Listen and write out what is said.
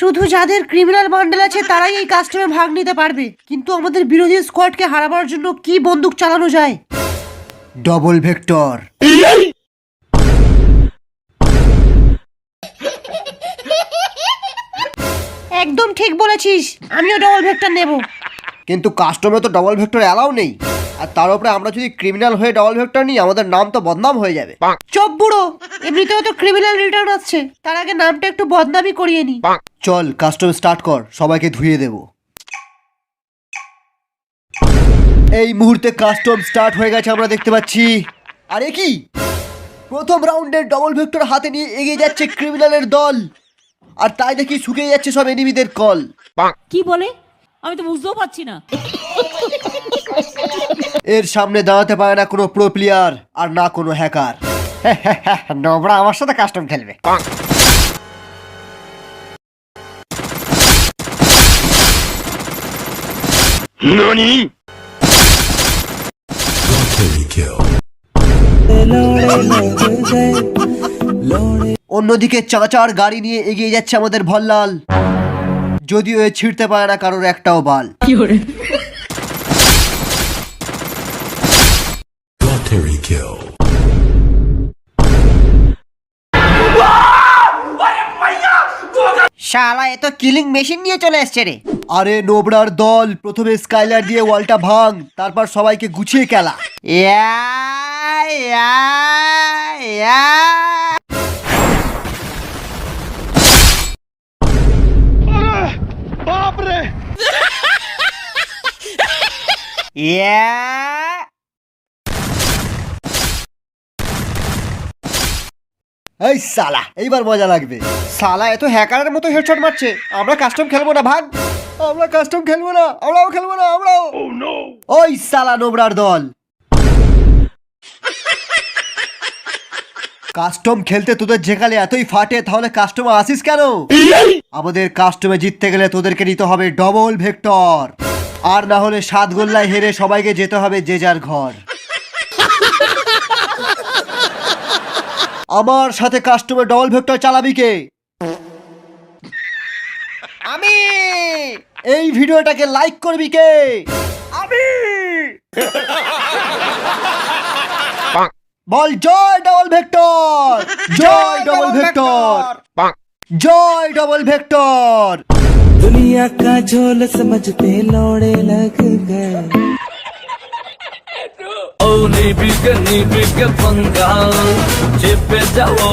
শুধু যাদের criminal bundle আছে তারাই এই কাস্টমে ভাগ নিতে পারবে, কিন্তু আমাদের বিরোধী স্কোয়াডকে হারাবার জন্য কি বন্দুক চালানো যায়? Double vector. একদম ঠিক বলেছিস, আমিও ডবল ভেক্টর নেব। কিন্তু কাস্টমে তো ডবল ভেক্টর অ্যালাউ নেই, আর তার উপরে আমরা যদি ক্রিমিনাল হয়ে ডবল ভেক্টর নিই আমাদের নাম তো বদনাম হয়ে যাবে। চপ বুড়ো, এমনিতেও তো ক্রিমিনাল রিটার্ন আসছে, তার আগে নামটা একটু বদনামই করিয়ে নি। চল কাস্টম স্টার্ট কর, সবাইকে ধুয়ে দেব। এই মুহূর্তে কাস্টম স্টার্ট হয়ে গেছে আমরা দেখতে পাচ্ছি। আরে কি প্রথম রাউন্ডের ডবল ভেক্টর হাতে নিয়ে এগিয়ে যাচ্ছে ক্রিমিনালের দল, আর তাই দেখি শুকিয়ে যাচ্ছে সব এনিমিদের কল। কি বলে আমি তো বুঝতেও পারছি না। এর সামনে দাঁড়াতে পারে না কোনো প্রো প্লেয়ার আর না কোনো হ্যাকার। নোবরা আমার সাথে কাস্টম খেলবে। ননি অন্যদিকে চাচার গাড়ি নিয়ে এগিয়ে যাচ্ছে আমাদের ভল্লাল, যদিও এ ছিঁড়তে পারে না কারোর একটাও বাল। শালা এ তো কিলিং মেশিন নিয়ে চলে এসছে রে। আরে নোবরার দল প্রথমে স্কাইলার দিয়ে ওয়ালটা ভাঙ, তারপর সবাইকে গুছিয়ে খেলা। বাপরে এই সালা এইবার মজা লাগবে। সালা এত হ্যাকারের মতো হেডশট মারছে। আমরা কাস্টম খেলবো না ভাগ, আমরা কাস্টম খেলবো না, আমরাও খেলবো না, আমরাও। ওই সালা নোবরার দল, কাস্টম খেলতে তোদের যেখানে এতই ফাটে তাহলে কাস্টমে আসিস কেন? আমাদের কাস্টমে জিততে গেলে তোদেরকে নিতে হবে ডবল ভেক্টর, আর না হলে 7 গোল্লায় হেরে সবাইকে যেতে হবে যে যার ঘর। আমার সাথে কাস্টমে ডবল ভেক্টর চালাবি কে? আমি। এই ভিডিওটাকে লাইক করবি কে? আমি। বল জয় ডবল ভেক্টর, জয় ডবল ভেক্টর, জয় डबल वेक्टर। दुनिया का झोल समझते लौड़े लग गए। Oh, ni bigger, पंगा, चिप जाओ